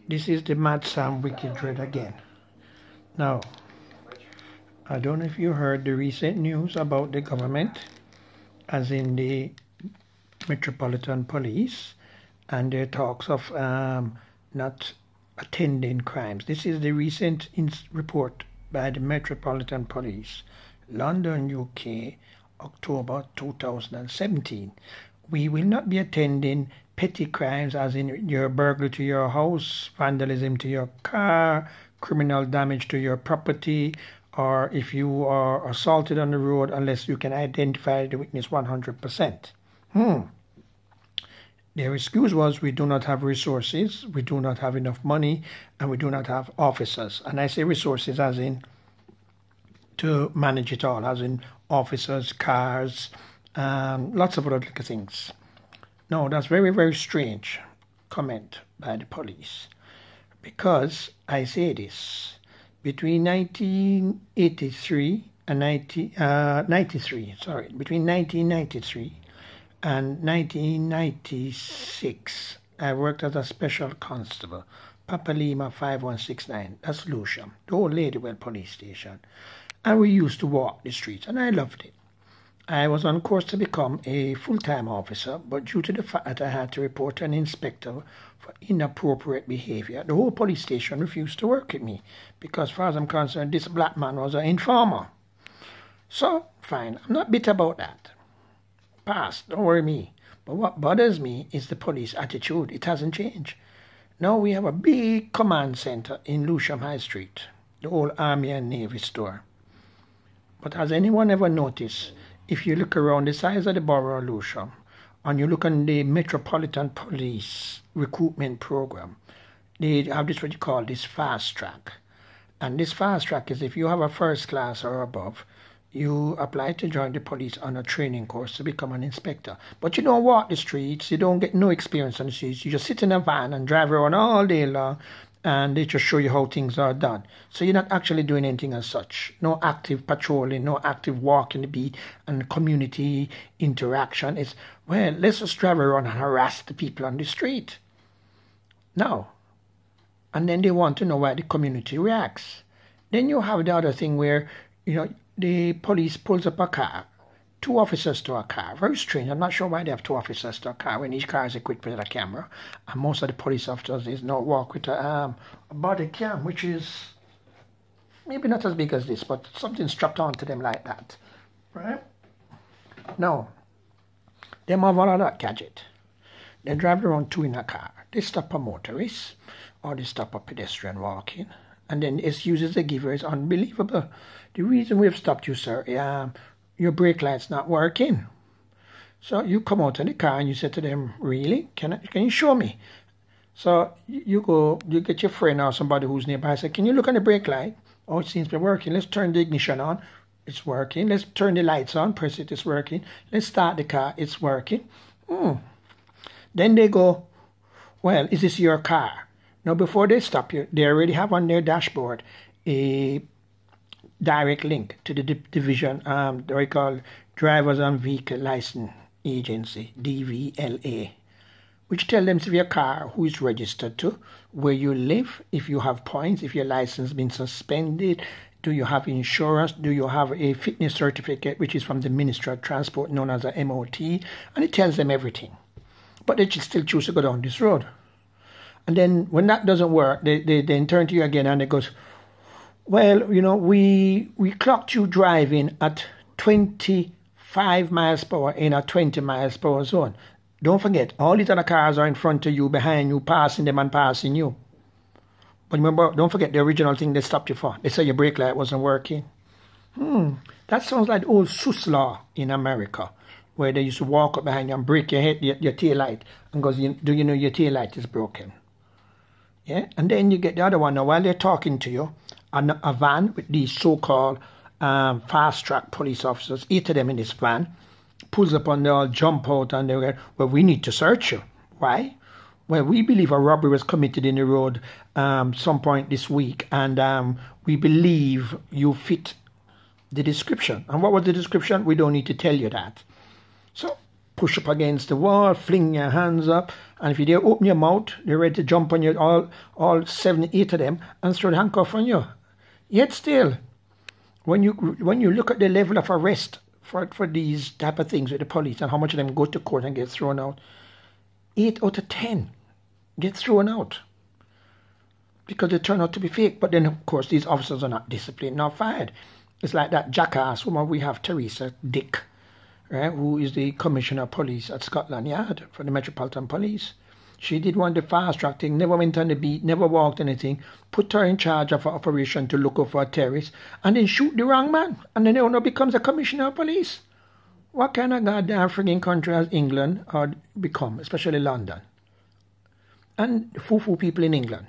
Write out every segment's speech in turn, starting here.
This is the Mad Sam Wicked Dread again. Now, I don't know if you heard the recent news about the government, as in the Metropolitan Police, and their talks of not attending crimes. This is the recent report by the Metropolitan Police, London, UK, October 2017. We will not be attending petty crimes as in your burglary to your house, vandalism to your car, criminal damage to your property, or if you are assaulted on the road unless you can identify the witness 100%. Their excuse was, we do not have resources, we do not have enough money, and we do not have officers. And I say resources as in to manage it all, as in officers, cars, lots of other things. No, that's very, very strange comment by the police. Because I say this, between 1993 and between 1993 and 1996, I worked as a special constable, Papa Lima 5169, that's Lewisham, the old Ladywell police station. And we used to walk the streets, and I loved it. I was on course to become a full-time officer, but due to the fact that I had to report to an inspector for inappropriate behavior, the whole police station refused to work with me, because as far as I'm concerned, this black man was an informer. So, fine, I'm not bitter about that. Past, don't worry me. But what bothers me is the police attitude. It hasn't changed. Now we have a big command center in Lewisham High Street, the old Army and Navy store. But has anyone ever noticed, if you look around the size of the borough of Lewisham, and you look on the Metropolitan Police recruitment program, they have this, what you call this fast track. And this fast track is if you have a first class or above, you apply to join the police on a training course to become an inspector. But you don't walk the streets, you don't get no experience on the streets, you just sit in a van and drive around all day long, and they just show you how things are done. So you're not actually doing anything as such. No active patrolling, no active walking the beat, and community interaction. It's, well, let's just drive around and harass the people on the street. No. And then they want to know why the community reacts. Then you have the other thing where, you know, the police pulls up a car, 2 officers to a car. Very strange. I'm not sure why they have 2 officers to a car when each car is equipped with a camera. And most of the police officers now walk with a body cam, which is maybe not as big as this, but something strapped onto them like that. Right? Now, they have all of that gadget. They drive around 2 in a car. They stop a motorist, or they stop a pedestrian walking. And then the excuses they give her is unbelievable. The reason we have stopped you, sir, your brake light's not working. So you come out of the car and you say to them, really? Can you show me? So you get your friend or somebody who's nearby, say, can you look on the brake light? Oh, it seems to be working. Let's turn the ignition on. It's working. Let's turn the lights on. Press it. It's working. Let's start the car. It's working. Then they go, well, is this your car? Now, before they stop you, they already have on their dashboard a direct link to the division, they call Drivers and Vehicle License Agency, DVLA, which tell them if your car, who is registered to, where you live, if you have points, if your license been suspended, do you have insurance, do you have a fitness certificate, which is from the Ministry of Transport, known as a MOT, and it tells them everything. But they still choose to go down this road. And then when that doesn't work, they then turn to you again and they go, well, you know, we clocked you driving at 25 miles per hour in a 20 miles per hour zone. Don't forget, all these other cars are in front of you, behind you, passing them and passing you. But remember, don't forget the original thing they stopped you for. They said your brake light wasn't working. That sounds like the old SUS law in America, where they used to walk up behind you and break your head, your tail light, and goes, do you know your tail light is broken? Yeah, and then you get the other one. Now, while they're talking to you, a van with these so-called fast-track police officers, 8 of them in this van, pulls up and they all jump out and they go, well, we need to search you. Why? Well, we believe a robbery was committed in the road some point this week, and we believe you fit the description. And what was the description? We don't need to tell you that. So push up against the wall, fling your hands up, and if you dare open your mouth, they're ready to jump on you, all 7, 8 of them, and throw the handcuff on you. Yet still, when you look at the level of arrest for these type of things with the police and how much of them go to court and get thrown out, 8 out of 10 get thrown out because they turn out to be fake. But then, of course, these officers are not disciplined, not fired. It's like that jackass woman we have, Teresa Dick, right, who is the Commissioner of Police at Scotland Yard for the Metropolitan Police. She did one of the fast-track thing, never went on the beat, never walked anything, put her in charge of an operation to look out for a terrorist, and then shoot the wrong man, and then the owner becomes a Commissioner of Police. What kind of goddamn frigging country has England or become, especially London? And the foo-foo people in England.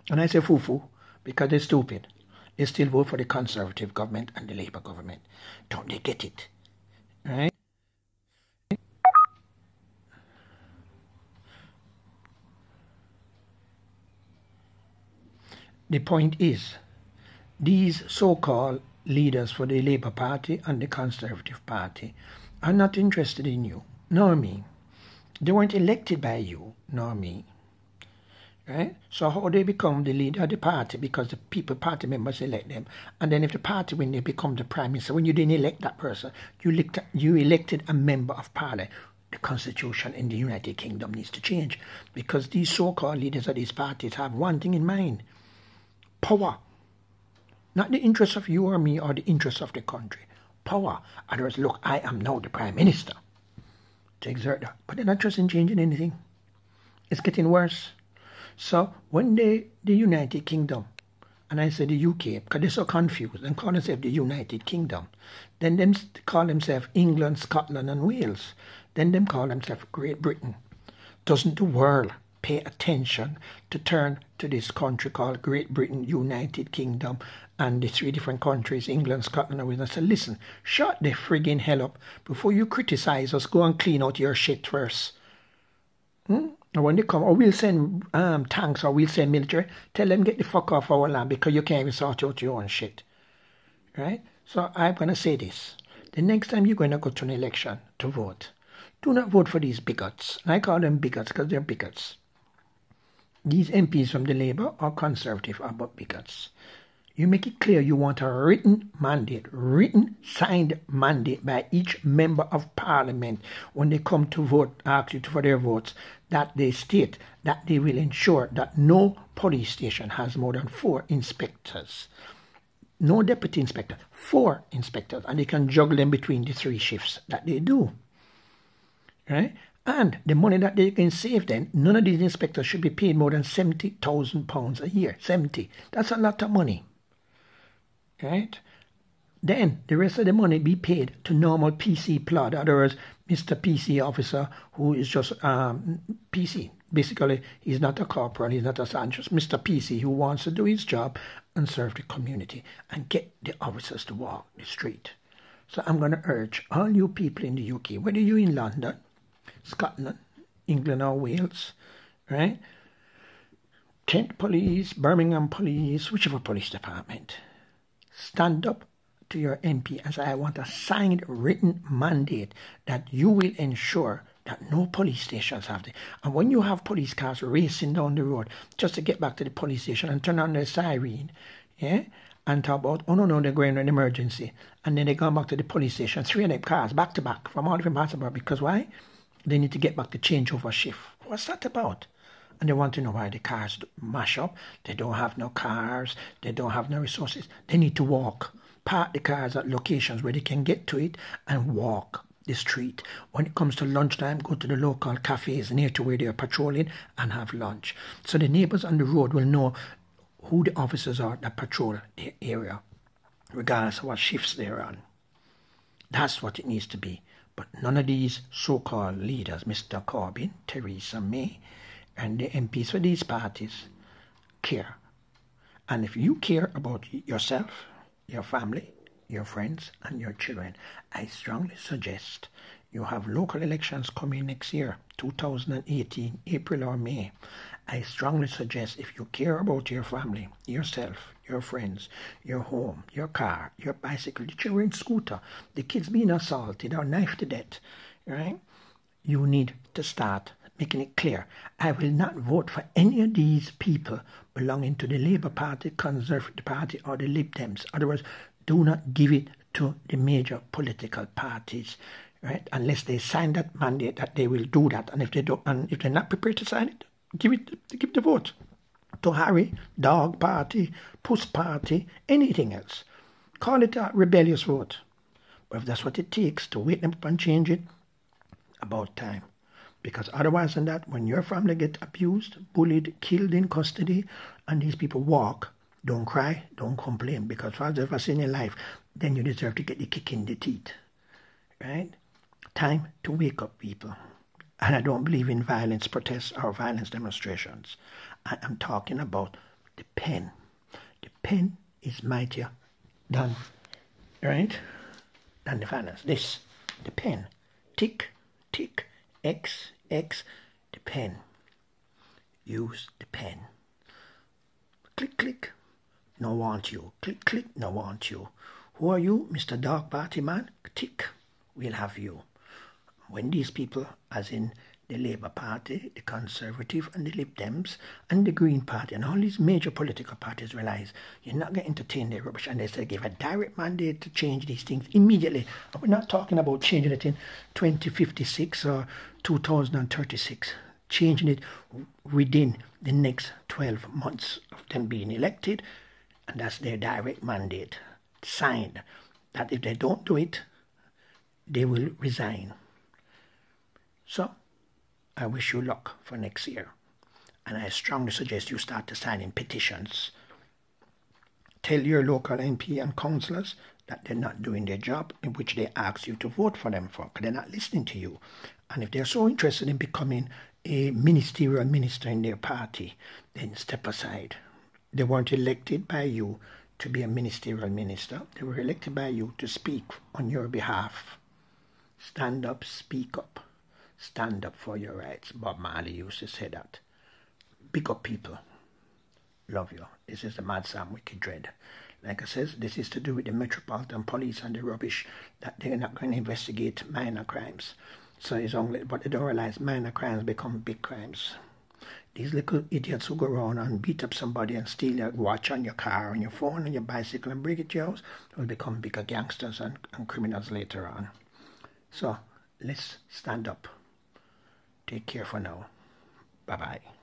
And I say foo-foo because they're stupid. They still vote for the Conservative government and the Labour government. Don't they get it? Right? The point is, these so-called leaders for the Labour Party and the Conservative Party are not interested in you, nor me. They weren't elected by you, nor me. Right? So how they become the leader of the party? Because the party members elect them. And then if the party win, they become the prime minister. When you didn't elect that person, you elected a member of parliament. The constitution in the United Kingdom needs to change. Because these so-called leaders of these parties have one thing in mind. Power. Not the interests of you or me or the interests of the country. Power. Otherwise, look, I am now the prime minister. To exert that. But they're not interested in changing anything. It's getting worse. So when the United Kingdom, and I say the UK, because they're so confused, and call themselves the United Kingdom, then them call themselves England, Scotland and Wales, then them call themselves Great Britain. Doesn't the world pay attention to turn to this country called Great Britain, United Kingdom, and the 3 different countries, England, Scotland and Wales, and say, listen, shut the friggin' hell up. Before you criticize us, go and clean out your shit first. And when they come, or we'll send tanks or we'll send military, tell them get the fuck off our land because you can't even sort out your own shit. Right? So I'm going to say this. The next time you're going to go to an election to vote, do not vote for these bigots. And I call them bigots because they're bigots. These MPs from the Labour or Conservative are but bigots. You make it clear you want a written mandate, written signed mandate by each member of parliament when they come to vote, ask you for their votes, that they state that they will ensure that no police station has more than 4 inspectors. No deputy inspector, 4 inspectors, and they can juggle them between the 3 shifts that they do. Right? And the money that they can save then, none of these inspectors should be paid more than £70,000 a year. 70. That's a lot of money. Right? Then the rest of the money be paid to normal PC plod. In other words, Mr. PC officer who is just PC. Basically, he's not a corporal, he's not a sergeant, just Mr. PC who wants to do his job and serve the community and get the officers to walk the street. So I'm going to urge all you people in the UK, whether you're in London, Scotland, England or Wales, right? Kent Police, Birmingham Police, whichever police department, stand up to your MP and say, I want a signed written mandate that you will ensure that no police stations have it. And when you have police cars racing down the road just to get back to the police station and turn on their siren, yeah, and talk about, oh no, they're going on an emergency. And then they go back to the police station, 3 of them cars back to back from all different parts of the world. Because why? They need to get back to changeover shift. What's that about? And they want to know why the cars mash up. They don't have no cars. They don't have no resources. They need to walk. Park the cars at locations where they can get to it and walk the street. When it comes to lunchtime, go to the local cafes near to where they are patrolling and have lunch. So the neighbours on the road will know who the officers are that patrol the area, regardless of what shifts they're on. That's what it needs to be. But none of these so-called leaders, Mr. Corbyn, Theresa May, and the MPs for these parties care. And if you care about yourself, your family, your friends, and your children, I strongly suggest you have local elections coming next year, 2018, April or May. I strongly suggest if you care about your family, yourself, your friends, your home, your car, your bicycle, the children's scooter, the kids being assaulted or knifed to death, right? you need to start making it clear. I will not vote for any of these people belonging to the Labour Party, Conservative Party, or the Lib Dems. In other words, do not give it to the major political parties, right? Unless they sign that mandate that they will do that. And if they don't, and if they're not prepared to sign it, give the vote to Harry, Dog Party, Puss Party, anything else. Call it a rebellious vote. But if that's what it takes to wake them up and change it, about time. Because otherwise than that, when your family get abused, bullied, killed in custody, and these people walk, don't cry, don't complain, because for the first in your life, then you deserve to get the kick in the teeth. Right? Time to wake up, people. And I don't believe in violence protests or violence demonstrations. I am talking about the pen. The pen is mightier than, right, than the violence. This, the pen. Tick, tick, X, X, the pen. Use the pen. Click, click, no want you. Click, click, no want you. Who are you, Mr. Dog Party man? Tick, we'll have you. When these people, as in the Labour Party, the Conservative and the Lib Dems and the Green Party and all these major political parties realize you're not going to entertain their rubbish, and they say give a direct mandate to change these things immediately. And we're not talking about changing it in 2056 or 2036. Changing it within the next 12 months of them being elected, and that's their direct mandate. Signed that if they don't do it, they will resign. So, I wish you luck for next year. And I strongly suggest you start to sign in petitions. Tell your local MP and councillors that they're not doing their job, in which they ask you to vote for them for, because they're not listening to you. And if they're so interested in becoming a ministerial minister in their party, then step aside. They weren't elected by you to be a ministerial minister. They were elected by you to speak on your behalf. Stand up, speak up. Stand up for your rights. Bob Marley used to say that. Big up, people. Love you. This is the Mad Sam Wicked Dread. Like I says, this is to do with the Metropolitan Police and the rubbish that they're not going to investigate minor crimes. So it's only, but they don't realize minor crimes become big crimes. These little idiots who go around and beat up somebody and steal your watch on your car, on your phone, on your bicycle and bring it to your house will become bigger gangsters and criminals later on. So let's stand up. Take care for now. Bye-bye.